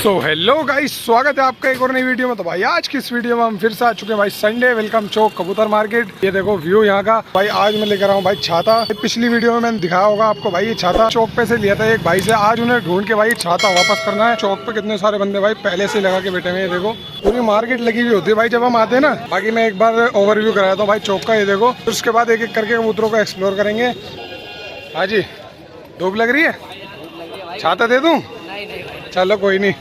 So hello guys, स्वागत है आपका एक और नई वीडियो में। तो भाई आज की इस वीडियो में हम फिर से आ चुके हैं भाई संडे वेलकम चौक कबूतर मार्केट। ये देखो व्यू यहाँ का। भाई आज मैं लेकर आऊँ भाई छाता। पिछली वीडियो में मैंने दिखाया होगा आपको भाई, ये छाता चौक पे से लिया था एक भाई से। आज उन्हें ढूंढ के भाई छाता वापस करना है। चौक पे कितने सारे बंदे भाई पहले से लगा के बैठे हुए हैं। देखो पूरी मार्केट लगी हुई होती है भाई जब हम आते हैं ना। बाकी मैं एक बार ओवरव्यू कराता हूँ भाई चौक का। ये देखो फिर उसके बाद एक एक करके कबूतरों को एक्सप्लोर करेंगे। हाँ जी, धूप लग रही है, छाता दे दूँ? चलो कोई नहीं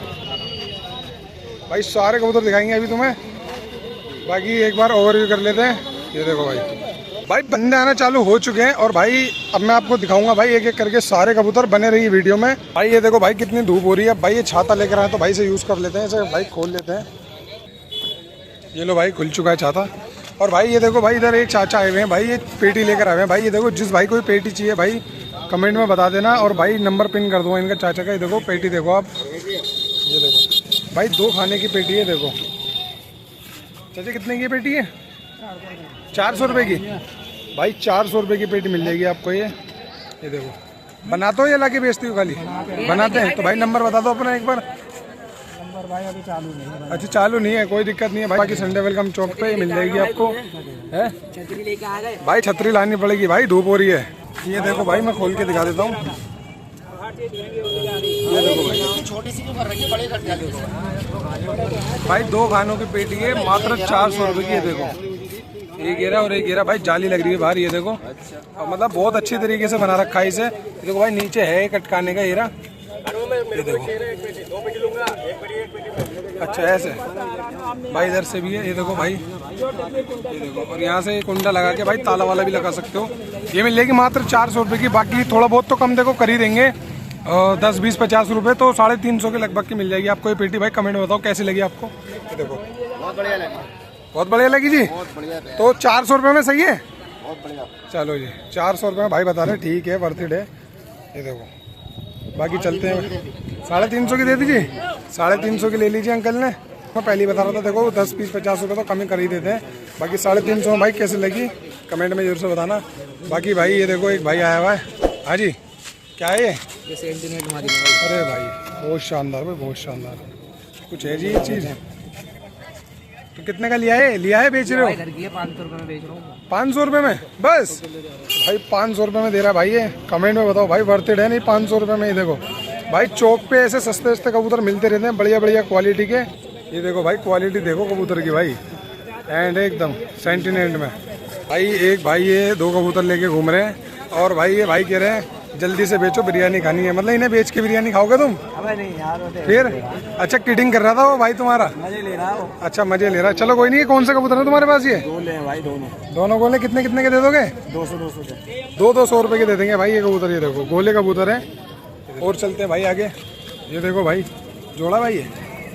भाई, सारे कबूतर दिखाएंगे अभी तुम्हें। बाकी एक बार ओवरव्यू कर लेते हैं। ये देखो भाई बंदे आना चालू हो चुके हैं। और भाई अब मैं आपको दिखाऊंगा भाई एक एक करके सारे कबूतर। बने रही वीडियो में। भाई ये देखो भाई कितनी धूप हो रही है। भाई ये छाता लेकर आए तो भाई से यूज़ कर लेते हैं। इसे भाई खोल लेते हैं। ये लो भाई खुल चुका है छाता। और भाई ये देखो भाई इधर एक चाचा आए हुए हैं भाई, ये पेटी लेकर आए हुए हैं भाई। ये देखो जिस भाई को पेटी चाहिए भाई कमेंट में बता देना और भाई नंबर पिन कर दो इनका चाचा का। ये देखो पेटी देखो आप, ये देखो भाई 2 खाने की पेटी है। देखो चाचा कितने की पेटी है? 400 रुपये की भाई। 400 रुपये की पेटी मिल जाएगी आपको। ये देखो बनाते हो या ला के बेचती हो? खाली बनाते हैं। तो भाई नंबर बता दो अपना एक बार। नंबर भाई अभी चालू नहीं है। अच्छा चालू नहीं है, कोई दिक्कत नहीं है भाई। बाकी संडे वेलकम चौक पे मिल जाएगी आपको। है छतरी लेके आ गए भाई, छतरी लानी पड़ेगी भाई, धूप हो रही है। ये देखो भाई मैं खोल के दिखा देता हूँ। ये देखो भाई छोटी सी बड़े भाई 2 खानों की पेटी है, मात्र 400 रुपये की है। देखो एक घेरा और एक घेरा भाई, जाली लग रही है बाहर। ये देखो और मतलब बहुत अच्छी तरीके से बना रखा है इसे। देखो भाई नीचे है कटकाने का हीरा। ये देखो अच्छा ऐसे भाई, इधर से भी है। ये देखो भाई, ये देखो और यहाँ से कुंडा लगा के भाई ताला वाला भी लगा सकते हो। ये मिलेगी मात्र 400 रुपये की। बाकी थोड़ा बहुत तो कम देखो कर ही देंगे, 10, 20, 50 रुपये तो 350 के लगभग की मिल जाएगी आपको ये पेटी। भाई कमेंट में बताओ कैसी लगी आपको। ये देखो बहुत बढ़िया लगी। बहुत बढ़िया लगी जी। बहुत बढ़िया तो 400 रुपये में सही है। बहुत बढ़िया। चलो जी 400 रुपये में भाई बता रहे, ठीक है, वर्थ इट है। ये देखो बाकी चलते हैं। 350 की दे दीजिए। 350 की ले लीजिए अंकल ने। मैं पहले ही बता रहा था। देखो 10, 20, 50 रुपये तो कम ही कर ही देते हैं। बाकी 350 में भाई कैसे लगी कमेंट में जरूर से बताना। बाकी भाई ये देखो एक भाई आया हुआ है। हाँ जी क्या है ये? सेंटीमेंट मारी। अरे भाई बहुत शानदार भाई, बहुत शानदार। कुछ है जी ये चीज़। तो कितने का लिया है बेच रहे हो? 500 रुपये में बेच रहा हूँ। 500 रुपये में बस भाई? 500 रुपये में दे रहा है भाई ये। कमेंट में बताओ भाई वर्थ इट है नहीं 500 रुपये में? ये देखो भाई चौक पे ऐसे सस्ते सस्ते कबूतर मिलते रहते हैं, बढ़िया बढ़िया क्वालिटी के। ये देखो भाई क्वालिटी देखो कबूतर की भाई, एंड एकदम सेंटिनेंट में। भाई एक भाई ये 2 कबूतर लेके घूम रहे हैं। और भाई ये भाई कह रहे हैं जल्दी से बेचो, बिरयानी खानी है। मतलब इन्हें बेच के बिरयानी खाओगे तुम? अबे नहीं यार, फिर अच्छा किडिंग कर रहा था वो भाई तुम्हारा। मजे ले रहा है। अच्छा मजे ले रहा है। चलो कोई नहीं। कौन सा कबूतर है तुम्हारे पास ये? 2 ले भाई, दोनों गोले कितने कितने के दे दोगे? 200 के। 200 रुपये के दे देंगे भाई ये कबूतर। ये देखो गोले कबूतर है। और चलते हैं भाई आगे। ये देखो भाई जोड़ा भाई है?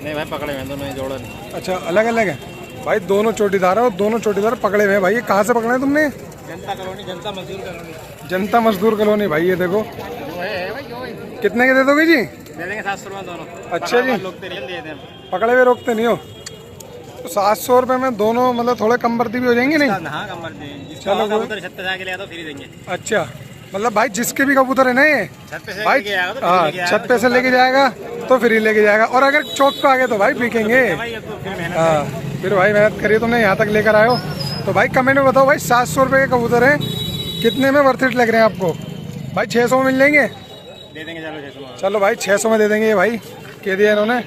नहीं भाई पकड़े हुए दोनों, जोड़ा नहीं। अच्छा अलग अलग है भाई, दोनों चोटीदार है और दोनों चोटीदार पकड़े हुए हैं भाई। ये कहाँ से पकड़े हैं तुमने? जनता कॉलोनी, जनता मजदूर कॉलोनी। जनता मजदूर कॉलोनी भाई। ये देखो कितने के दे दोगे जी? दे देंगे 700 रुपये दोनों। अच्छा जी, लोग दे दें, पकड़े हुए रोकते नहीं हो तो 700 रुपये में दोनों मतलब थोड़े कम बढ़ती भी हो जाएंगे नहीं? हाँ कम कर देंगे। चलो कबूतर छत पे जाके ले आता फ्री देंगे। अच्छा मतलब भाई जिसके भी कबूतर है ना ये छत पे से भाई, लेके आएगा तो हाँ छत पे से लेके जाएगा तो फ्री लेके जाएगा। और अगर चौक पे आ गए तो भाई बिकेंगे। हाँ फिर भाई मेहनत करिए तुमने, यहाँ तक लेकर आए हो। तो भाई कमेंट में बताओ भाई 700 रुपये के कबूतर हैं, कितने में वर्थ इट लग रहे हैं आपको? भाई 600 में मिल जाएंगे? दे देंगे। चलो 600। चलो भाई 600 में दे देंगे ये भाई, कह दिया इन्होंने।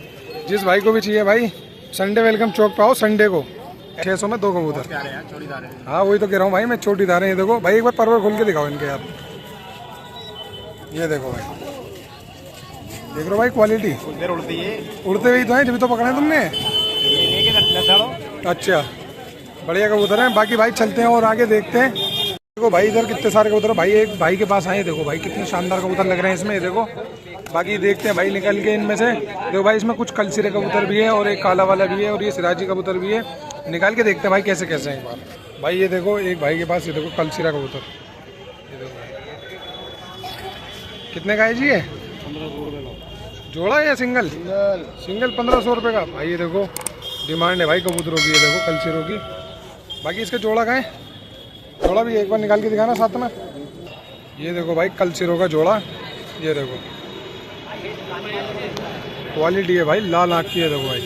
जिस भाई को भी चाहिए भाई संडे वेलकम चौक पे आओ संडे को। 600 में 2 कबूतर। हाँ वही तो कह रहा हूँ भाई मैं, चोटीदार हैं। ये देखो भाई एक बार परवर खोल के दिखाओ इनके यार। ये देखो भाई, देख लो भाई क्वालिटी। उड़ते हुए तो हैं, जब तो पकड़े तुमने। अच्छा बढ़िया कबूतर हैं। बाकी भाई चलते हैं और आगे देखते हैं। देखो भाई इधर कितने सारे कबूतर भाई, एक भाई के पास आए। देखो भाई कितने शानदार कबूतर लग रहे हैं इसमें। ये देखो बाकी देखते हैं भाई निकल के इनमें से। देखो भाई इसमें कुछ कलसिरे कबूतर भी है और एक काला वाला भी है और ये सिराजी कबूतर भी है। निकाल के देखते हैं भाई कैसे कैसे हैं एक बार। भाई ये देखो एक भाई के पास ये देखो कलसिरा कबूतर। ये देखो कितने का है जी ये? 1500 जोड़ा या सिंगल? सिंगल 1500 रुपये का भाई। ये देखो डिमांड है भाई कबूतरों की। ये देखो कलसिरों की। बाकी इसके जोड़ा का है, जोड़ा भी एक बार निकाल के दिखाना साथ में। ये देखो भाई कलसिरों का जोड़ा। ये देखो क्वालिटी है भाई, लाल आँख की है देखो भाई।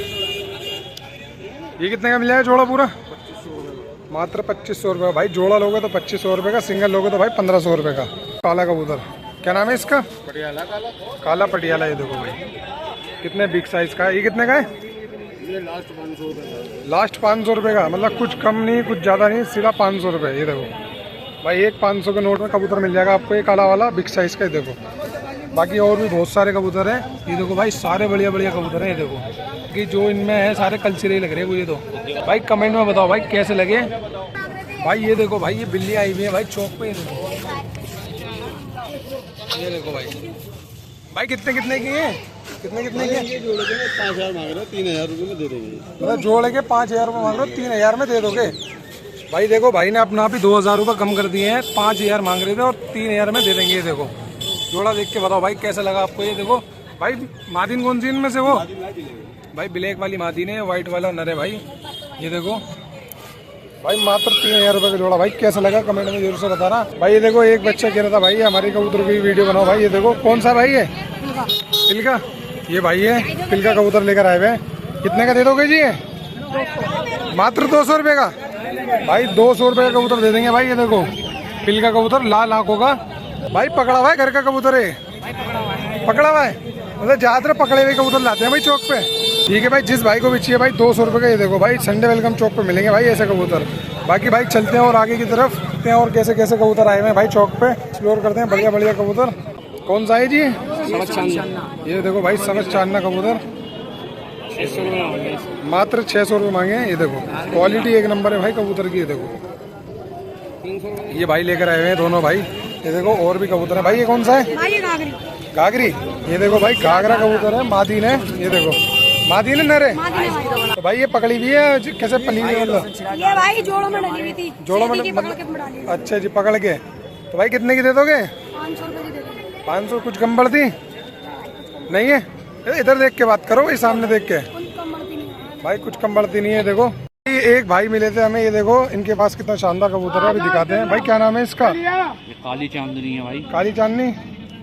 ये कितने का मिल जाएगा जोड़ा पूरा? मात्र 2500 रुपये भाई। जोड़ा लोगे तो 2500 रुपये का, सिंगल लोगे तो भाई 1500 रुपये का। काला कबूतर, क्या नाम है इसका? पटियाला काला। काला पटियाला। ये देखो भाई कितने बिग साइज का है। ये कितने का है? ये लास्ट 500 रुपये। लास्ट 500 रुपये का, मतलब कुछ कम नहीं कुछ ज़्यादा नहीं, सीधा 500 रुपये। ये देखो भाई, एक 500 के नोट में कबूतर मिल जाएगा आपको, ये काला वाला बिग साइज का। ये देखो, बाकी और भी बहुत सारे कबूतर हैं। ये देखो भाई, सारे बढ़िया बढ़िया कबूतर हैं। ये देखो कि जो इनमें है सारे कल्चर ही लग रहे हैं मुझे तो। भाई कमेंट में बताओ भाई कैसे लगे भाई। ये देखो भाई, ये बिल्ली आई हुई है भाई चौक पे। ये देखो भाई, भाई कितने कितने की है? कितने कितने की है? ये जोड़े के 5000 मांग रहे हो, 3000 रुपये में दे देंगे। मतलब जोड़े के 5000 रुपये मांग रहे हो, 3000 में दे दोगे? भाई देखो भाई ने अपना आप ही 2000 रुपये कम कर दिए हैं। 5000 मांग रहे थे और 3000 में दे देंगे। ये देखो जोड़ा देख के बताओ भाई कैसा लगा आपको। ये देखो भाई, मादिन कौन सी इनमें से? वो भाई ब्लैक वाली मादिन है, व्हाइट वाला नर है भाई। ये देखो भाई, मात्र 3000 रुपये का जोड़ा। भाई कैसा लगा कमेंट में जरूर से बताना भाई। ये देखो एक बच्चा कह रहा था भाई हमारे कबूतर की वीडियो बनाओ भाई। ये देखो कौन सा भाई है? पिलका। ये भाई है पिलका कबूतर लेकर आए हुए हैं। कितने का दे दोगे जी? ये मात्र 200 रुपये का भाई। 200 रुपये का कबूतर दे देंगे भाई। ये देखो पिलका कबूतर, लाल आंखों का भाई। पकड़ा हुआ है, घर का कबूतर है, पकड़ा हुआ है। मतलब ज्यादातर पकड़े हुए कबूतर लाते हैं भाई चौक पे। ठीक है भाई, जिस भाई को भी चाहिए भाई 200 रुपये का। ये देखो भाई, संडे वेलकम चौक पे मिलेंगे भाई ऐसे कबूतर। बाकी भाई चलते हैं और आगे की तरफ देखते हैं और कैसे कैसे कबूतर आए हुए हैं भाई चौक पे। एक्सप्लोर करते हैं बढ़िया बढ़िया कबूतर। कौन सा है जी? ये देखो भाई, समझ चांदना कबूतर, 600 रुपये मात्र 600 रुपये मांगे हैं। ये देखो क्वालिटी एक नंबर है भाई कबूतर की। ये देखो ये भाई लेकर आए हुए हैं दोनों भाई। ये देखो और भी कबूतर है भाई। ये कौन सा है? घाघरी। ये देखो भाई, घाघरा कबूतर है, मादीन है। ये देखो मादीन है, नर है। तो भाई ये पकड़ी हुई है कैसे? पली हुई मतलब? ये भाई जोड़ों में डली हुई थी। जोड़ों में मतलब? अच्छा जी, पकड़ के। तो भाई कितने की दे दोगे? 500 रुपये की दे देंगे। 500। कुछ कम बढ़ती नहीं है? इधर देख के बात करो भाई, सामने देख के भाई, कुछ कम बढ़ती नहीं है। देखो एक भाई मिले थे हमें, ये देखो इनके पास कितना शानदार कबूतर है, अभी दिखाते हैं भाई। क्या नाम है इसका? ये काली चांदनी है भाई। काली चांदनी।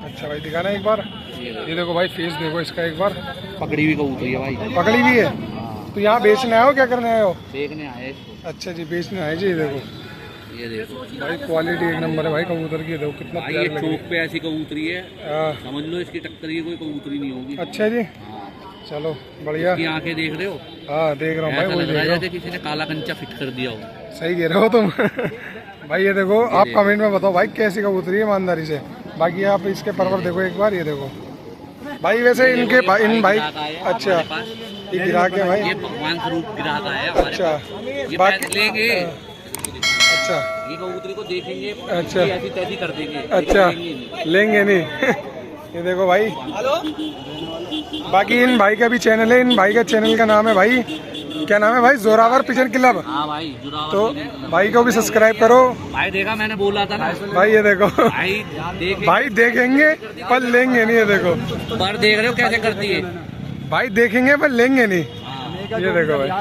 अच्छा भाई दिखाना एक बार। ये देखो भाई, फेस देखो इसका एक बार। पकड़ी हुई कबूतर है भाई। पकड़ी हुई है। तो यहाँ बेचने आए हो, क्या करने आए हो? देखने आए इसको। अच्छा जी, बेचने आए जी। ये देखो ये देखो भाई, क्वालिटी एक नंबर है भाई कबूतर की। देखो कितना भाई, ये चौक पे ऐसी कबूतरी है, हाँ। समझ लो इसकी टक्कर की कोई कबूतरी नहीं होगी। अच्छा जी, चलो बढ़िया। इसकी आंखें देख रहे हो? हाँ देख रहा हूँ भाई, ऐसा वही लग रहा देख है रहा हूँ। जैसे किसी ने काला कंचा फिट कर दिया हो। सही कह रहे हो तुम भाई। ये देखो आप कमेंट में बताओ भाई कैसी कबूतरी है ईमानदारी से। बाकी आप इसके परवर देखो एक बार। ये देखो भाई, वैसे इनके इन भाई, अच्छा ये गिरा के भाई, ये भगवान स्वरूप गिराता है हमारे अच्छा पास। ये बाकी पैसे लेंगे, अच्छा ये कबूतरी को देखेंगे, अच्छा। ये ऐसी तैसी कर देंगे। अच्छा लेंगे लेंगे नहीं ये देखो भाई। बाकी इन भाई का भी चैनल है, इन भाई का चैनल का नाम है भाई, क्या नाम है भाई? Zorawar pigeon club. हाँ भाई, तो भाई को भी सब्सक्राइब करो भाई। देखा मैंने बोला था ना भाई। ये देखो भाई, देख भाई देखेंगे पर लेंगे नहीं। ये देखो पर देख रहे हो कैसे करती है भाई, देखेंगे पर लेंगे नहीं। ये देखो भाई, भाई।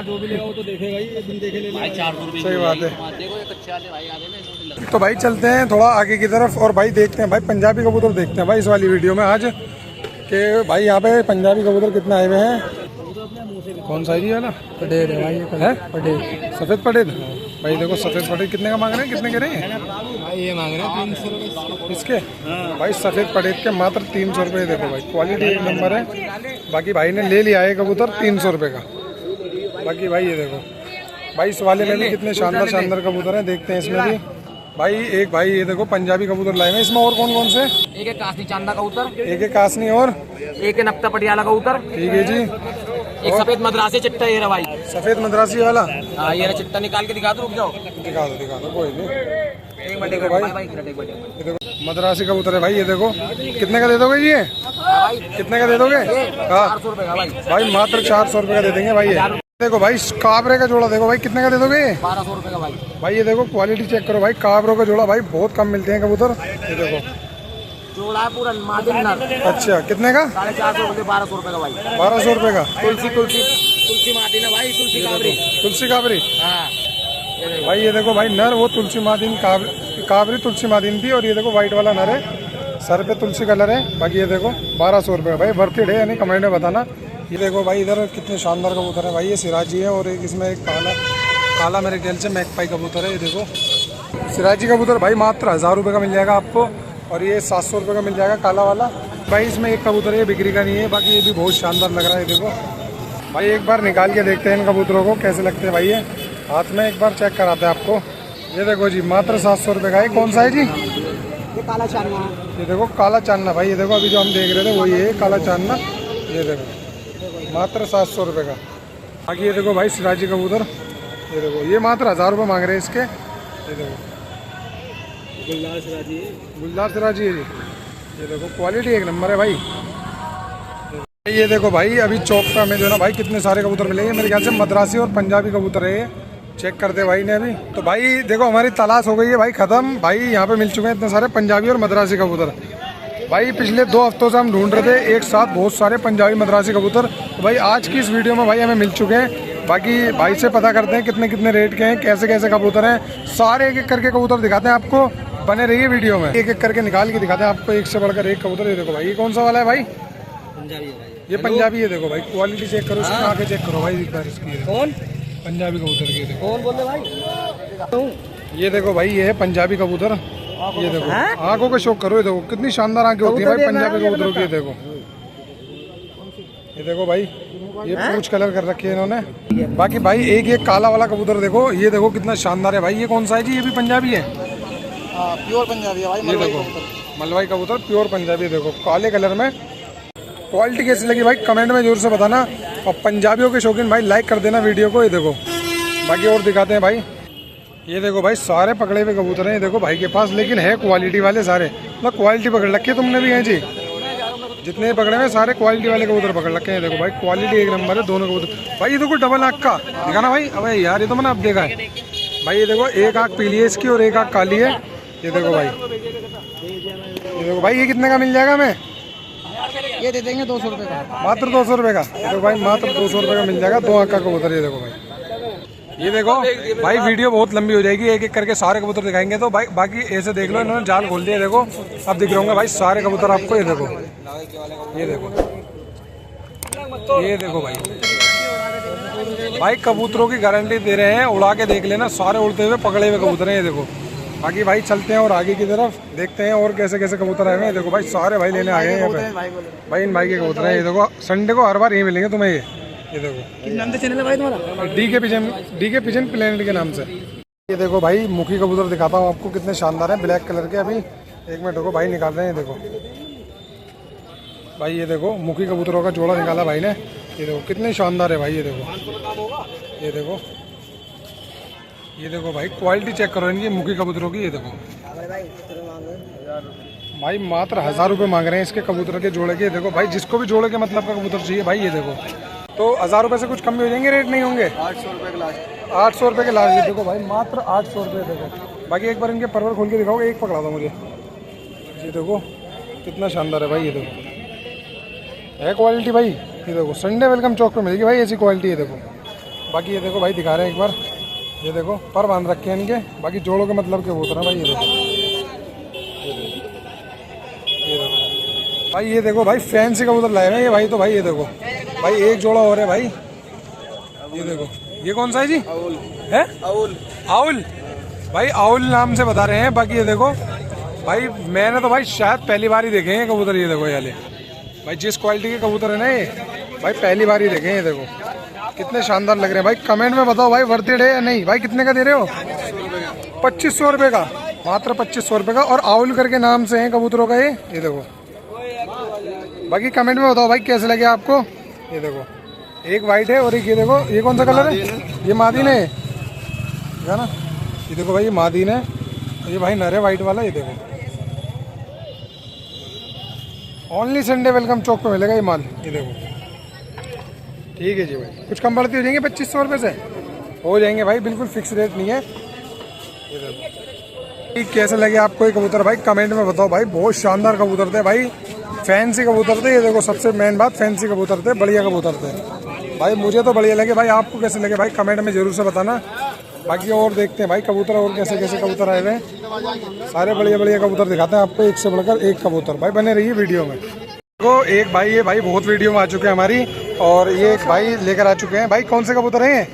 400 रुपये सही बात है। देखो ये कच्चे वाले भाई आ गए ना, इन्होंने लगा। तो भाई चलते हैं थोड़ा आगे की तरफ और भाई देखते हैं भाई पंजाबी कबूतर देखते हैं भाई इस वाली वीडियो में आज कि भाई यहाँ पे पंजाबी कबूतर कितना आए हुए हैं। कौन सा है वाला? पटेल है भाई। है पटेल, सफ़ेद पटेल भाई। देखो सफ़ेद पटेल कितने का मांग रहे हैं? कितने के रहे हैं भाई? ये मांग रहे हैं 300 रुपये इसके भाई। सफ़ेद पटेल के मात्र 300 रुपये। देखो भाई क्वालिटी एक नंबर है। बाकी भाई ने ले लिया है कबूतर 300 रुपये का। बाकी भाई ये देखो भाई, इस वाले में भी कितने शानदार शानदार कबूतर हैं, देखते हैं इसमें भी भाई। एक भाई ये देखो पंजाबी कबूतर लाए हैं। इसमें और कौन कौन से? एक है कासनी चांदा कबूतर, एक कासनी और एक है नक्ता पटियाला कबूतर, ठीक है जी। एक सफेद मद्रासी चिट्टा। ये रहा भाई, सफ़ेद मद्रासी वाला। हाँ ये रहा चिट्टा, निकाल के दिखा दो, रुक जाओ। दिखा दो कोई नहीं। एक मिनट देखो भाई, ये देखो मद्रासी कबूतर है भाई। ये देखो कितने का दे दोगे जी? ये कितने का दे दोगे? हाँ 400 रुपये का भाई। भाई मात्र 400 रुपये का दे देंगे भाई। ये देखो भाई, काबरे का जोड़ा देखो भाई, कितने का दे दोगे? 1200 रुपये का भाई। भाई ये देखो क्वालिटी चेक करो भाई, काबरों का जोड़ा भाई बहुत कम मिलते हैं कबूतर। ये देखो जोड़ा है पूरा मादिन नर। अच्छा कितने का? 450 रुपये, 1200 रुपये का भाई। 1200 रुपये का। तुलसी मादिन है भाई, तुलसी काबरी। तुलसी काबरी हाँ भाई। ये देखो भाई नर, वो तुलसी मादिन काबरी तुलसी मादिन थी। और ये देखो व्हाइट वाला नर है, सर पे तुलसी कलर है। बाकी ये देखो 1200 रुपये भाई। वर्थ इट है यानी, कमेंट में बताना ये देखो भाई इधर कितने शानदार कबूतर है भाई। ये सिराजी है और एक इसमें एक काला मेरे ख्याल से मैकपाई कबूतर है। ये देखो सिराजी कबूतर भाई मात्र 1000 रुपये का मिल जाएगा आपको। और ये 700 रुपये का मिल जाएगा काला वाला भाई। इसमें एक कबूतर है बिक्री का नहीं है, बाकी ये भी बहुत शानदार लग रहा है। देखो भाई एक बार निकाल के देखते हैं इन कबूतरों को कैसे लगते हैं भाई। ये हाथ में एक बार चेक कराते हैं आपको। ये देखो जी मात्र 700 रुपये का है। कौन सा है जी? ये काला चांदना है। ये देखो काला चांदना भाई। ये देखो अभी जो हम देख रहे थे वही है काला चांदना। ये देखो मात्र 700 रुपये का। बाकी ये देखो भाई सिराजी कबूतर। ये देखो ये मात्र 1000 रुपये मांग रहे हैं इसके। ये देखो गुलदार सिराजी है जी। ये देखो क्वालिटी एक नंबर है भाई। ये देखो भाई अभी चौक पे हमें जो है ना भाई कितने सारे कबूतर मिलेंगे। मेरे ख्याल से मद्रासी और पंजाबी कबूतर है ये। चेक करते भाई ने अभी। तो भाई देखो हमारी तलाश हो गई है भाई ख़त्म। भाई यहाँ पे मिल चुके हैं इतने सारे पंजाबी और मद्रासी कबूतर। भाई पिछले 2 हफ्तों से हम ढूंढ रहे थे एक साथ बहुत सारे पंजाबी मद्रासी कबूतर। तो भाई आज की इस वीडियो में भाई हमें मिल चुके हैं। बाकी भाई से पता करते हैं कितने कितने रेट के हैं, कैसे कैसे कबूतर हैं। सारे एक एक करके कबूतर दिखाते हैं आपको। बने रहिए वीडियो में। एक एक करके निकाल के दिखाते हैं आपको एक से बढ़कर एक कबूतर। ये देखो भाई ये कौन सा वाला है भाई? पंजाबी है भाई। ये पंजाबी है। देखो भाई क्वालिटी चेक करो, इसमें आके चेक करो भाई एक बार इसकी। कौन पंजाबी कबूतर की देखो। कौन बोल रहे भाई? ये देखो भाई ये है पंजाबी कबूतर। ये देखो आंखों का शौक करो। ये देखो कितनी शानदार आंखें होती है भाई पंजाबी कबूतरों की। ये देखो भाई ये पूंछ कलर कर रखी है इन्होंने। बाकी भाई एक ये काला वाला कबूतर देखो। ये देखो कितना शानदार है भाई। ये कौन सा है जी? ये भी पंजाबी है। प्योर पंजाबी है भाई। ये देखो मलवाई कबूतर प्योर पंजाबी। देखो काले कलर में। क्वालिटी कैसी लगी भाई कमेंट में जरूर से बताना। और पंजाबियों के शौकीन भाई लाइक कर देना वीडियो को। ये देखो बाकी और दिखाते हैं भाई। ये देखो भाई सारे पकड़े हुए कबूतर हैं। ये देखो भाई के पास, लेकिन है क्वालिटी वाले सारे। मतलब क्वालिटी पकड़ रखी है तुमने भी है जी। जितने पकड़े हुए सारे क्वालिटी वाले कबूतर पकड़ रखे हैं। देखो भाई क्वालिटी एक नंबर है दोनों कबूतर। भाई ये देखो डबल आँख का दिखाना भाई। अबे यार ये तो मैंने अब देखा है भाई। ये देखो एक आँख पीली है इसकी और एक आँख काली है। ये देखो भाई। ये देखो भाई ये कितने का मिल जाएगा हमें? ये दे देंगे 200 रुपये का। मात्र 200 रुपये का। देखो भाई मात्र 200 रुपये का मिल जाएगा 2 आँख का कबूतर। ये देखो भाई। ये देखो भाई वीडियो बहुत लंबी हो जाएगी, एक एक करके सारे कबूतर दिखाएंगे। तो भाई बाकी ऐसे देख लो, इन्होंने जाल खोल दिया। देखो अब दिख रहे होंगे भाई सारे कबूतर आपको। ये देखो ये देखो ये देखो भाई कबूतरों की गारंटी दे रहे हैं। उड़ा के देख लेना सारे उड़ते हुए पकड़े हुए कबूतर हैं। ये देखो बाकी भाई चलते हैं और आगे की तरफ देखते हैं और कैसे कैसे कबूतर आए हैं। देखो भाई सारे भाई लेने आ गए हैं यहाँ पे। भाई इन भाई के कबूतर हैं। ये देखो संडे को हर बार यही मिलेंगे तुम्हें। ये देखो किस नाम से चैनल है भाई तुम्हारा? डी के पिजन प्लेनेट के नाम से। ये देखो भाई मुखी कबूतर दिखाता हूँ आपको कितने शानदार हैं ब्लैक कलर के। अभी 1 मिनट रुको भाई निकाल रहे हैं। देखो भाई ये देखो मुखी कबूतरों का जोड़ा निकाला भाई ने। ये देखो कितने शानदार है भाई। ये देखो ये देखो ये देखो भाई क्वालिटी चेक करो इनकी मुखी कबूतरों की। ये देखो भाई मात्र 1000 रुपये मांग रहे हैं इसके कबूतर के जोड़े के। देखो भाई जिसको भी जोड़े के मतलब का कबूतर चाहिए भाई। ये देखो तो 1000 रुपये से कुछ कम भी हो जाएंगे, रेट नहीं होंगे। 800 रुपये के लास्ट। 800 रुपये के लास्ट। ये देखो भाई मात्र 800 रुपये। देखो बाकी एक बार इनके परवर खोल के दिखाओगे। एक पकड़ा दो मुझे। ये देखो कितना शानदार है भाई। ये देखो है क्वालिटी भाई। ये देखो संडे वेलकम चौक पे मिलेगी भाई ऐसी क्वालिटी। ये देखो बाकी ये देखो भाई दिखा रहे हैं एक बार। ये देखो पर बांध रखे हैं इनके। बाकी जोड़ों के मतलब के कबूतर हैं भाई। ये देखो ये देखो भाई। ये देखो भाई फैंसी कबूतर लाए हैं ये भाई। तो भाई ये देखो भाई एक जोड़ा और है भाई। ये देखो ये कौन सा है जी? है आउल भाई। आउल नाम से बता रहे हैं। बाकी ये देखो भाई मैंने तो भाई शायद पहली बार ही देखे हैं कबूतर। ये देखो ये भाई जिस क्वालिटी के कबूतर है ना ये भाई पहली बार ही देखे हैं। ये देखो कितने शानदार लग रहे हैं भाई। कमेंट में बताओ भाई वर्थ इट है या नहीं। भाई कितने का दे रहे हो? 2500 रुपये का। मात्र 2500 रुपये का। और आउल करके नाम से है कबूतरों का ये। ये देखो बाकी कमेंट में बताओ भाई कैसे लगे आपको। ये देखो एक वाइट है और एक ये देखो ये कौन सा कलर है? ये मादीन है ना। ये देखो भाई ये मादीन है। ये भाई नर है वाइट वाला। ये देखो ओनली संडे वेलकम चौक पे मिलेगा ये माल। ये देखो ठीक है जी भाई। कुछ कम बढ़ती हो जाएंगे 2500 रुपये से हो जाएंगे भाई। बिल्कुल फिक्स रेट नहीं है। ये देखो कैसे लगे आपको ये कबूतर भाई कमेंट में बताओ भाई। बहुत शानदार कबूतर थे भाई। फैंसी कबूतर थे। ये देखो सबसे मेन बात फैंसी कबूतर थे, बढ़िया कबूतर थे भाई। मुझे तो बढ़िया लगे भाई। आपको कैसे लगे भाई कमेंट में जरूर से बताना। बाकी और देखते हैं भाई कबूतर और कैसे कैसे कबूतर आए हुए हैं। सारे बढ़िया बढ़िया कबूतर दिखाते हैं आपको एक से बढ़कर एक कबूतर। भाई बने रहिए वीडियो में। देखो एक भाई, ये भाई बहुत वीडियो में आ चुके हैं हमारी, और ये एक भाई लेकर आ चुके हैं। भाई कौन से कबूतर हैं?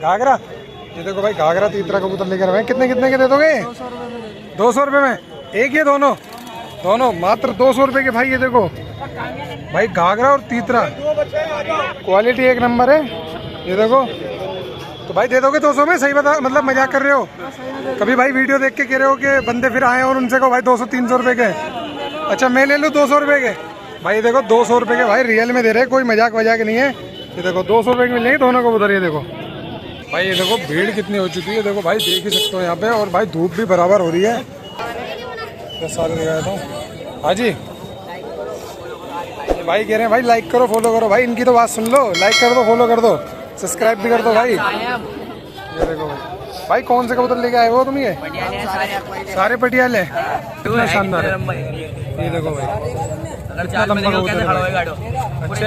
घाघरा। ये देखो भाई घाघरा तीतरा कबूतर लेकर आए हैं। कितने कितने के दे दोगे? 200 रुपये में एक, ये दोनों दोनों मात्र 200 रुपये के। भाई ये देखो भाई घाघरा और तीतरा, क्वालिटी एक नंबर है। ये देखो, तो भाई दे दोगे 200 में? सही बता, मतलब मजाक कर रहे हो? कभी भाई वीडियो देख के कह रहे हो कि बंदे फिर आए और उनसे कहो भाई 200-300 रुपये के। अच्छा मैं ले लूँ 200 रुपये के? भाई देखो 200 रुपये के भाई रियल में दे रहे हैं, कोई मजाक वजाक नहीं है। ये देखो 200 रुपये के मिलेंगे दोनों कबूतर। ये देखो भाई, ये देखो भीड़ कितनी हो चुकी है, देखो भाई देख ही सकते हो यहाँ पे। और भाई धूप भी बराबर हो रही है। सारे दिखाया था। हाँ जी, भाई कह रहे हैं भाई लाइक करो फॉलो करो। भाई इनकी तो बात सुन लो, लाइक कर दो, फॉलो कर दो, सब्सक्राइब भी कर दो भाई। ये देखो भाई कौन से कबूतर लेके आए हो तुम? ये सारे पटियाले, कितना शानदार है। ये देखो भाई कितना लंबा कबूतर है। अच्छा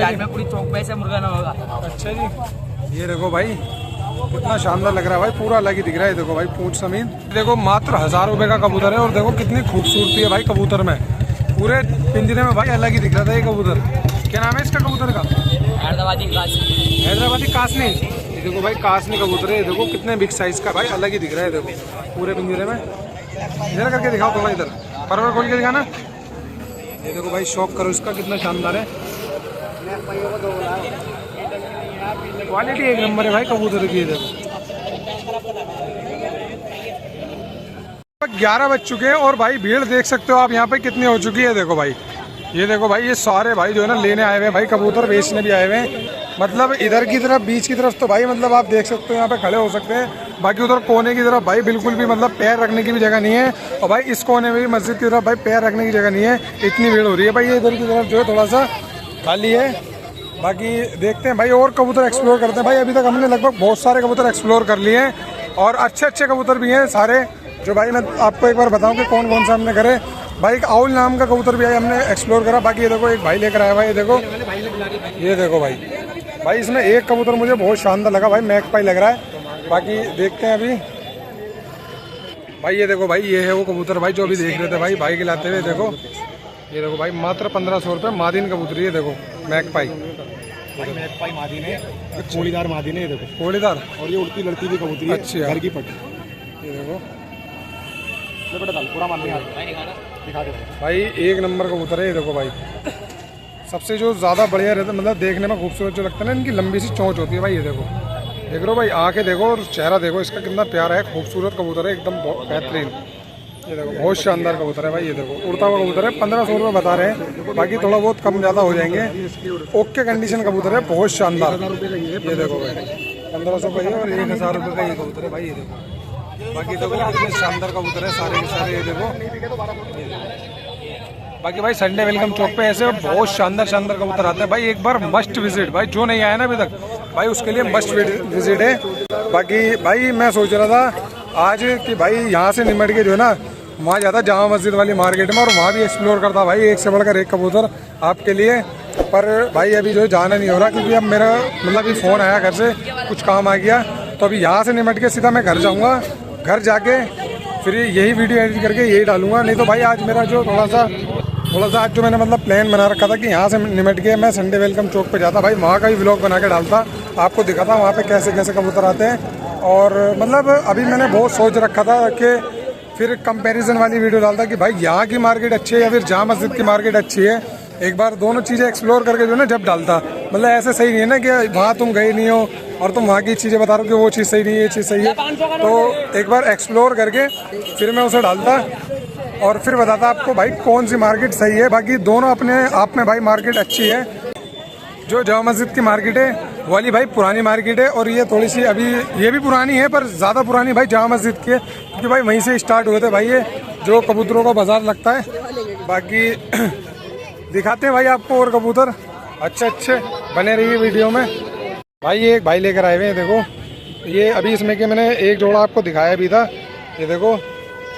जी, ये देखो भाई कितना शानदार लग रहा है भाई, पूरा अलग ही दिख रहा है। देखो भाई पूंछ समीन, देखो मात्र 1000 रुपये का कबूतर है। और देखो कितनी खूबसूरती है भाई कबूतर में, पूरे पिंजरे में भाई अलग ही दिख रहा था ये कबूतर। क्या नाम है इसका कबूतर का? हैदराबादी कासनी। ये देखो भाई कासनी कबूतर है। ये देखो कितने बिग साइज का भाई, अलग ही दिख रहा है। देखो पूरे पिंजरे में। इधर करके दिखाओ थोड़ा, इधर परवर खोल के दिखाना। ये देखो भाई शौक करो इसका, कितना शानदार है। क्वालिटी एक नंबर है भाई कबूतर की। देखो 11 बज चुके हैं और भाई भीड़ देख सकते हो आप यहाँ पे कितनी हो चुकी है। देखो भाई, ये देखो भाई ये सारे भाई जो है ना लेने आए हुए हैं भाई, कबूतर बेचने भी आए हुए हैं। मतलब इधर की तरफ, बीच की तरफ तो भाई मतलब आप देख सकते हो यहाँ पे खड़े हो सकते हैं। बाकी उधर कोने की तरफ भाई बिल्कुल भी मतलब पैर रखने की भी जगह नहीं है। और भाई इस कोने में भी मस्जिद की तरफ भाई पैर रखने की जगह नहीं है, इतनी भीड़ हो रही है भाई। ये इधर की तरफ जो है थोड़ा सा खाली है। बाकी देखते हैं भाई और कबूतर एक्सप्लोर करते हैं भाई। अभी तक हमने लगभग बहुत सारे कबूतर एक्सप्लोर कर लिए हैं और अच्छे अच्छे कबूतर भी हैं सारे। जो भाई मैं आपको एक बार बताऊं कि कौन कौन सा हमने करे। भाई एक आउल नाम का कबूतर भी है, हमने एक्सप्लोर करा। बाकी ये देखो एक भाई लेकर आया भाई, ये देखो, ये देखो भाई इसमें एक कबूतर मुझे बहुत शानदार लगा भाई, मैकपाई लग रहा है। बाकी देखते हैं अभी भाई। ये देखो भाई, ये है वो कबूतर भाई जो अभी देख रहे थे भाई, भाई के लाते हुए। देखो ये देखो भाई मात्र 1500 रुपये मादीन कबूतरी है। देखो मैकपाई, मैकपाई मादीन है, कोड़ीदार मादीन है। देखो कोड़ीदार, और ये उड़ती लड़ती भी कबूतरी है। अच्छी घर की पट्टी। ये देखो पूरा मानने दिखा दे भाई, एक नंबर कबूतर है। ये देखो भाई सबसे जो ज़्यादा बढ़िया रहता है, मतलब देखने में खूबसूरत जो लगता है ना, इनकी लंबी सी चोंच होती है भाई। ये देखो देख लो भाई, आंखें देखो और चेहरा देखो इसका कितना प्यारा है, खूबसूरत कबूतर है एकदम बेहतरीन। ये देखो बहुत शानदार कबूतर है भाई। ये देखो उड़ता हुआ कबूतर है, 1500 रुपये बता रहे हैं, बाकी थोड़ा बहुत कम ज़्यादा हो जाएंगे। ओके कंडीशन कबूतर है, बहुत शानदार। ये देखो भाई 1500 का है और 1000 रुपये का ये कबूतर है भाई। ये देखो बाकी देखो कितने शानदार कबूतर है सारे के सारे। ये देखो बाकी भाई संडे वेलकम चौक पे ऐसे बहुत शानदार शानदार कबूतर आते हैं भाई। एक बार मस्ट विजिट भाई, जो नहीं आया ना अभी तक भाई उसके लिए मस्ट विजिट है। बाकी भाई मैं सोच रहा था आज कि भाई यहाँ से निमट के जो है ना वहाँ जाता जामा मस्जिद वाली मार्केट में और वहाँ भी एक्सप्लोर करता भाई, एक से बढ़कर एक कबूतर आपके लिए। पर भाई अभी जो है जाना नहीं हो रहा, क्योंकि अब मेरा मतलब कि फ़ोन आया घर से, कुछ काम आ गया, तो अभी यहाँ से निमट के सीधा मैं घर जाऊँगा। घर जाके फिर यही वीडियो एडिट करके यही डालूंगा। नहीं तो भाई आज मेरा जो थोड़ा सा आज जो मैंने मतलब प्लान बना रखा था कि यहाँ से निमट के मैं संडे वेलकम चौक पे जाता भाई, वहाँ का ही व्लॉग बना के डालता, आपको दिखाता वहाँ पे कैसे कैसे कबूतर आते हैं। और मतलब अभी मैंने बहुत सोच रखा था कि फिर कंपैरिजन वाली वीडियो डालता कि भाई यहाँ की मार्केट अच्छी है या फिर जामा मस्जिद की मार्केट अच्छी है। एक बार दोनों चीज़ें एक्सप्लोर करके जो है ना जब डालता, मतलब ऐसे सही नहीं है ना कि वहाँ तुम गए नहीं हो और तुम वहाँ की चीज़ें बता रहे हो कि वो चीज़ सही नहीं है, ये चीज़ सही है। तो एक बार एक्सप्लोर करके फिर मैं उसे डालता और फिर बताता आपको भाई कौन सी मार्केट सही है। बाकी दोनों अपने आप में भाई मार्केट अच्छी है। जो जामा मस्जिद की मार्केट है वाली भाई पुरानी मार्केट है, और ये थोड़ी सी अभी ये भी पुरानी है पर ज़्यादा पुरानी भाई जामा मस्जिद की है, क्योंकि भाई वहीं से स्टार्ट हुए थे भाई ये जो कबूतरों का बाज़ार लगता है। बाकी दिखाते हैं भाई आपको और कबूतर अच्छे अच्छे, बने रहिए वीडियो में। भाई ये एक भाई लेकर आए हुए हैं, देखो ये अभी इसमें के मैंने एक जोड़ा आपको दिखाया भी था। ये देखो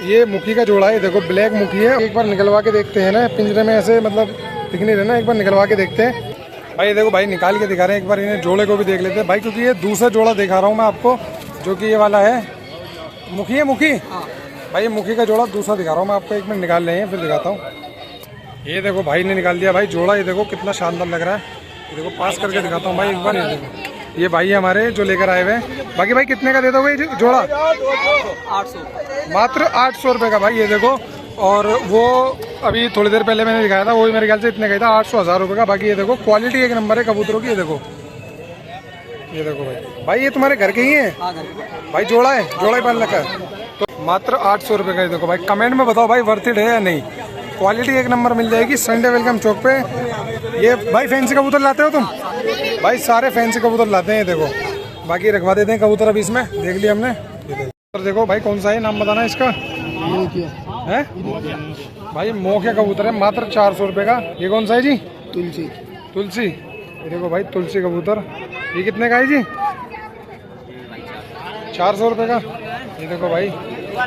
ये मुखी का जोड़ा है, देखो ब्लैक मुखी है। एक बार निकलवा के देखते हैं ना, पिंजरे में ऐसे मतलब दिख नहीं रहे ना, एक बार निकलवा के देखते हैं भाई। देखो भाई निकाल के दिखा रहे हैं, एक बार इन्हें जोड़े को भी देख लेते हैं भाई, क्योंकि ये दूसरा जोड़ा दिखा रहा हूँ मैं आपको, जो कि ये वाला है मुखी है। मुखी भाई मुखी का जोड़ा दूसरा दिखा रहा हूँ मैं आपको, एक मिनट निकाल लें फिर दिखाता हूँ। ये देखो भाई ने निकाल दिया भाई जोड़ा, ये देखो कितना शानदार लग रहा है। ये देखो पास करके दिखाता हूँ भाई एक बार। ये देखो ये भाई हमारे जो लेकर आए हुए हैं। बाकी भाई कितने का दे दोगे ये जोड़ा? 800 मात्र 800 रुपये का भाई। ये देखो, और वो अभी थोड़ी देर पहले मैंने दिखाया था, वही मेरे ख्याल से इतने का ही था, 800-1000 रुपये का। बाकी ये देखो क्वालिटी एक नंबर है कबूतरों की। ये देखो भाई ये तुम्हारे घर के ही है भाई? जोड़ा है, जोड़ा ही पाल रखा है। तो मात्र 800 रुपये का। ये देखो भाई, कमेंट में बताओ भाई वर्थ इट है या नहीं। क्वालिटी एक नंबर मिल जाएगी संडे वेलकम चौक पे। ये भाई फैंसी कबूतर लाते हो तुम? भाई सारे फैंसी कबूतर लाते हैं। ये देखो बाकी रखवा देते हैं कबूतर अभी इसमें, देख लिया हमने। ये देखो भाई कौन सा है, नाम बताना इसका है भाई। मोखे कबूतर है मात्र 400 रुपये का। ये कौन सा है जी? तुलसी। ये देखो भाई तुलसी कबूतर, ये कितने का है जी? 400 रुपये का। ये देखो भाई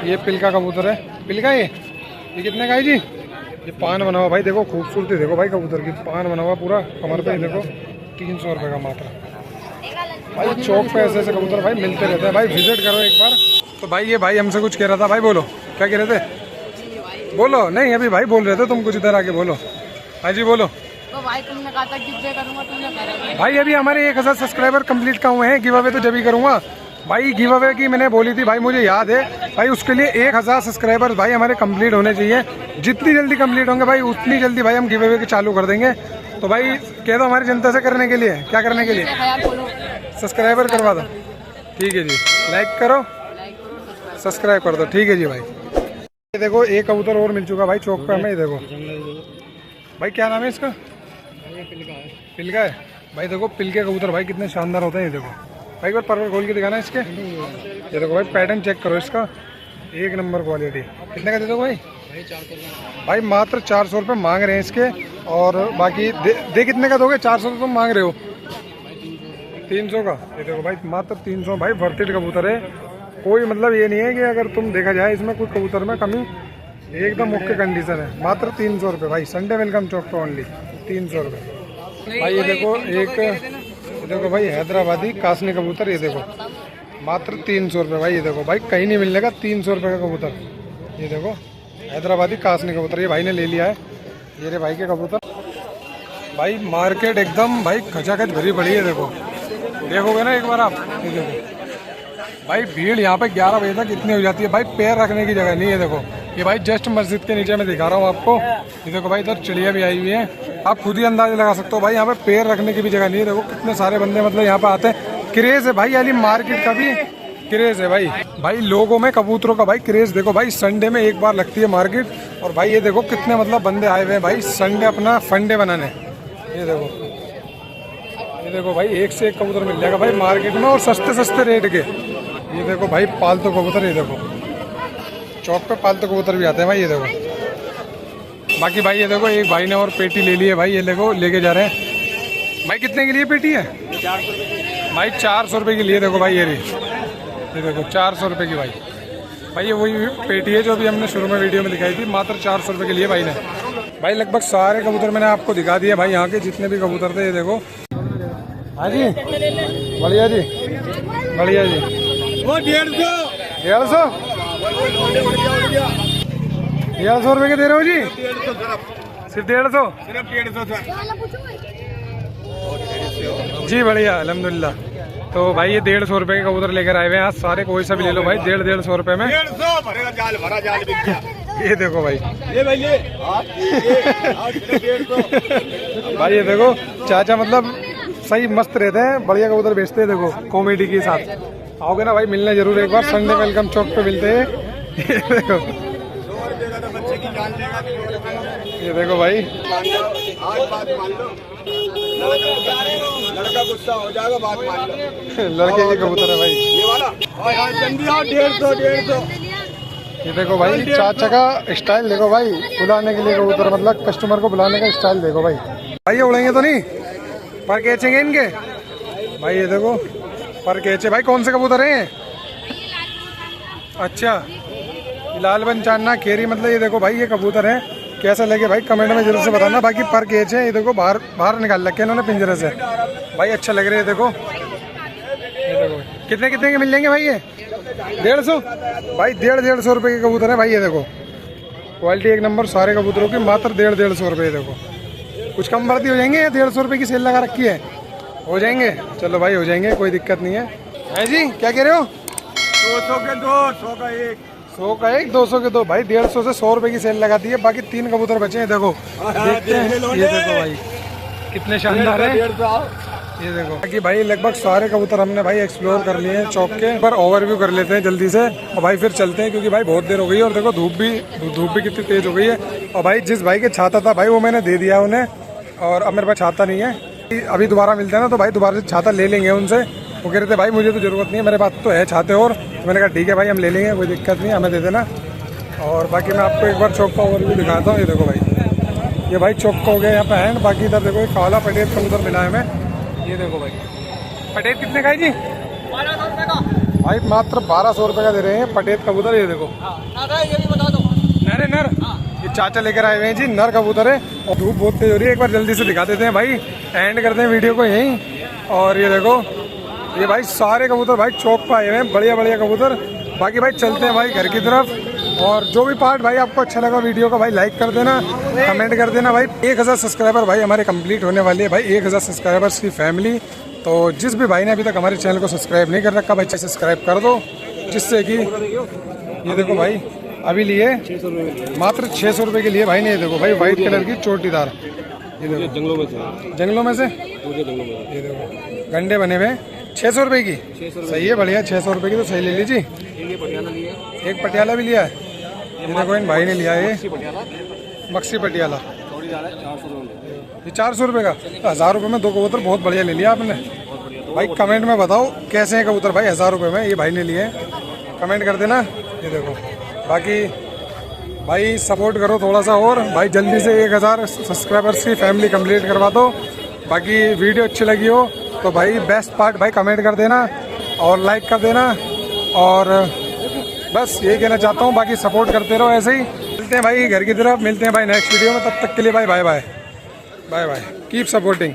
ये पिलका कबूतर है, पिलका ये कितने का है जी? ये पान बना हुआ भाई, देखो खूबसूरती देखो भाई कबूतर की, पान बना हुआ पूरा कमर पे। ये देखो 300 रुपये का मात्र। भाई चौक पे ऐसे ऐसे कबूतर भाई मिलते रहते हैं भाई, विजिट करो एक बार। तो भाई ये भाई हमसे कुछ कह रहा था भाई, बोलो क्या कह रहे थे? बोलो। नहीं अभी भाई बोल रहे थे तुम, कुछ इधर आके बोलो। हाँ जी बोलो। तो भाई तुमने कहा था गिव अवे करूंगा, तुमने करा। भाई अभी हमारे 1000 सब्सक्राइबर कंप्लीट का हुए हैं, गिव अवे तो जब ही करूँगा भाई। गिव अवे की मैंने बोली थी भाई, मुझे याद है भाई। उसके लिए 1000 सब्सक्राइबर भाई हमारे कंप्लीट होने चाहिए। जितनी जल्दी कंप्लीट होंगे भाई उतनी जल्दी भाई हम गिव अवे की चालू कर देंगे। तो भाई कह दो हमारी जनता से करने के लिए, क्या करने के लिए? सब्सक्राइबर करवा दो। ठीक है जी, लाइक करो, सब्सक्राइब कर दो। ठीक है जी भाई। ये देखो एक कबूतर और मिल चुका भाई चौक पे हमें। ये देखो भाई क्या नाम है इसका? पिलका है भाई। देखो पिलके कबूतर भाई कितने शानदार होते हैं। ये देखो भाई एक बार परवर खोल के दिखाना इसके। ये देखो भाई पैटर्न चेक करो इसका, एक नंबर क्वालिटी। कितने का दे दो भाई? भाई मात्र 400 रुपये मांग रहे हैं इसके। और बाकी दे कितने का दोगे? 400 तो तुम मांग रहे हो, 300 का। ये देखो भाई मात्र 300 भाई, वर्थ इट कबूतर है। कोई मतलब ये नहीं है कि अगर तुम देखा जाए इसमें कुछ कबूतर में कमी, एकदम ओके कंडीशन है। मात्र 300 रुपये भाई, संडे वेलकम चौक पे ओनली 300 रुपये भाई। ये देखो देखो भाई हैदराबादी कासनी कबूतर, ये देखो मात्र 300 रुपये भाई। ये देखो भाई कहीं नहीं मिलने का 300 रुपये का कबूतर। ये देखो हैदराबादी कासनी कबूतर, ये भाई ने ले लिया है। ये रे भाई के कबूतर भाई। मार्केट एकदम भाई खचाखच भरी पड़ी है। देखो देखोगे ना एक बार आप, ये देखो भाई भीड़ यहाँ पे 11 बजे तक इतनी हो जाती है भाई, पैर रखने की जगह नहीं है। देखो ये भाई जस्ट मस्जिद के नीचे मैं दिखा रहा हूँ आपको। ये देखो भाई इधर चिड़िया भी आई हुई है, आप खुद ही अंदाजा लगा सकते हो भाई। यहाँ पे पैर रखने की भी जगह नहीं है। देखो कितने सारे बंदे मतलब यहाँ पे आते हैं। क्रेज है भाई, यानी मार्केट का भी क्रेज है भाई। भाई लोगों में कबूतरों का भाई क्रेज देखो भाई। संडे में एक बार लगती है मार्केट। और भाई ये देखो कितने मतलब बंदे आए हुए हैं भाई संडे अपना फंडे बनाने। ये देखो भाई एक से एक कबूतर मिल जाएगा भाई मार्केट में, और सस्ते सस्ते रेट के। ये देखो भाई पालतू कबूतर, ये देखो चौक पे पालतू कबूतर भी आते हैं भाई। ये देखो बाकी भाई ये देखो एक भाई ने और पेटी ले ली है भाई। ये देखो लेके जा रहे हैं भाई। कितने के लिए पेटी है भाई? 400 रुपये की लिए। देखो भाई ये देखो 400 रुपये की भाई। भाई ये वही पेटी है जो अभी हमने शुरू में वीडियो में दिखाई थी, मात्र 400 रुपये के लिए भाई ने। भाई लगभग सारे कबूतर मैंने आपको दिखा दिए भाई, यहाँ के जितने भी कबूतर थे। ये देखो हाँ जी बढ़िया जी, बढ़िया जी। वो 150 रुपये के दे रहे हो जी? सिर्फ 150 जी, बढ़िया अल्हम्दुलिल्लाह। तो भाई ये 150 रुपये के कबूतर लेकर आए हुए हैं आज सारे, कोई सा भी ले लो भाई। 150 रुपये में ये देखो भाई, ये भाई भाई ये देखो चाचा मतलब सही मस्त रहते हैं, बढ़िया कबूतर बेचते हैं। देखो कॉमेडी के साथ आओगे ना भाई, मिलने जरूर एक बार। संडे वेलकम चौक पे मिलते हैं। ये देखो ये देखो भाई, लड़का गुस्सा हो जाएगा, बात मान लो। लड़के के कबूतर है भाई ये वाला। 150। ये देखो भाई चाचा का स्टाइल देखो भाई, बुलाने के लिए कबूतर, मतलब कस्टमर को बुलाने का स्टाइल देखो भाई। भाई ये उड़ेंगे तो नहीं, पर कैचेंगे इनके भाई। ये देखो पर कैचे भाई। कौन से कबूतर हैं? अच्छा लाल पंचाना खेरी, मतलब ये देखो भाई ये कबूतर है। कैसा लगे भाई कमेंट में जरूर से बताना। बाकी पर कैच है, ये देखो बाहर निकाल रखे इन्होंने पिंजरे से भाई, अच्छा लग रहा है। देखो ये देखो कितने कितने के मिल जाएंगे भाई? ये 150 भाई, 150 रुपये के कबूतर है भाई। ये देखो क्वालिटी एक नंबर, सारे कबूतरों की मात्र 150 रुपये। देखो कुछ कम बढ़ती हो जाएंगे, 150 रुपये की सेल लगा रखी है, हो जाएंगे। चलो भाई हो जाएंगे, कोई दिक्कत नहीं है जी। क्या कह रहे हो? 200 के 2, 100 का एक, 100 का एक, 200 के दो भाई। 150 से 100 रुपये की सेल लगा दी है। बाकी 3 कबूतर बचे हैं, देखो देखते हैं। ये देखो भाई कितने शानदार है, ये देखो। बाकी भाई लगभग सारे कबूतर हमने भाई एक्सप्लोर कर लिए हैं चौक के पर। ओवरव्यू कर लेते हैं जल्दी से और भाई फिर चलते हैं, क्योंकि भाई बहुत देर हो गई है। और देखो धूप भी कितनी तेज हो गई है। और भाई जिस भाई के छाता था भाई वो मैंने दे दिया उन्हें, और अब मेरे पास छाता नहीं है। अभी दोबारा मिलते हैं ना तो भाई दोबारा से छाता ले लेंगे उनसे। वो कह रहे थे भाई मुझे तो ज़रूरत नहीं है, मेरे पास तो है छाते। और तो मैंने कहा ठीक है भाई हम ले लेंगे, कोई दिक्कत नहीं, हमें दे देना। और बाकी मैं आपको एक बार चौक का ओवरव्यू दिखाता हूँ। ये देखो भाई, ये भाई चौक का हो गया यहाँ पे हैंड। बाकी इधर देखो एक काला पटेट कबूतर मिला है हमें। ये देखो भाई पटेट कितने का है जी? 1200 रुपये का भाई मात्र 1200 रुपये का दे रहे हैं पटेट कबूतर। ये देखो ये भी बता दो। नर नर, ये चाचा लेकर आए हुए हैं जी, नर कबूतर है। और धूप बहुत तेज हो रही है, एक बार जल्दी से दिखा देते हैं भाई, एंड करते हैं वीडियो को यहीं। और ये देखो ये भाई सारे कबूतर भाई चौक पर आए हुए हैं, बढ़िया बढ़िया कबूतर। बाकी भाई चलते हैं भाई घर की तरफ। और जो भी पार्ट भाई आपको अच्छा लगा वीडियो का भाई लाइक कर देना, कमेंट कर देना भाई। 1000 सब्सक्राइबर भाई हमारे कंप्लीट होने वाली है भाई, 1000 सब्सक्राइबर्स की फैमिली। तो जिस भी भाई ने अभी तक हमारे चैनल को सब्सक्राइब नहीं कर रखा भाई सब्सक्राइब कर दो, जिससे कि ये देखो भाई अभी लिए मात्र 600 रुपये के लिए भाई ने। ये देखो भाई वाइट कलर की चोटीदार, ये देखो जंगलों में से ये देखो गंडे बने हुए 600 रुपये की। सही है, बढ़िया। 600 रुपये की तो सही ले लीजिए। एक पटियाला भी लिया है, ये देखो इन भाई ने लिया है मक्सी पटियाला। ये 400 रुपये का, 1000 रुपये में 2 कबूतर बहुत बढ़िया ले लिया आपने भाई। कमेंट में बताओ कैसे हैं कबूतर भाई 1000 रुपये में ये भाई ने लिए हैं, कमेंट कर देना। ये देखो बाकी भाई सपोर्ट करो थोड़ा सा और भाई, जल्दी से 1000 सब्सक्राइबर्स की फैमिली कंप्लीट करवा दो। बाकी वीडियो अच्छी लगी हो तो भाई बेस्ट पार्ट भाई कमेंट कर देना और लाइक कर देना। और बस यही कहना चाहता हूँ, बाकी सपोर्ट करते रहो ऐसे ही। मिलते हैं भाई घर की तरफ, मिलते हैं भाई नेक्स्ट वीडियो में। तब तक के लिए भाई bye bye bye bye, keep supporting.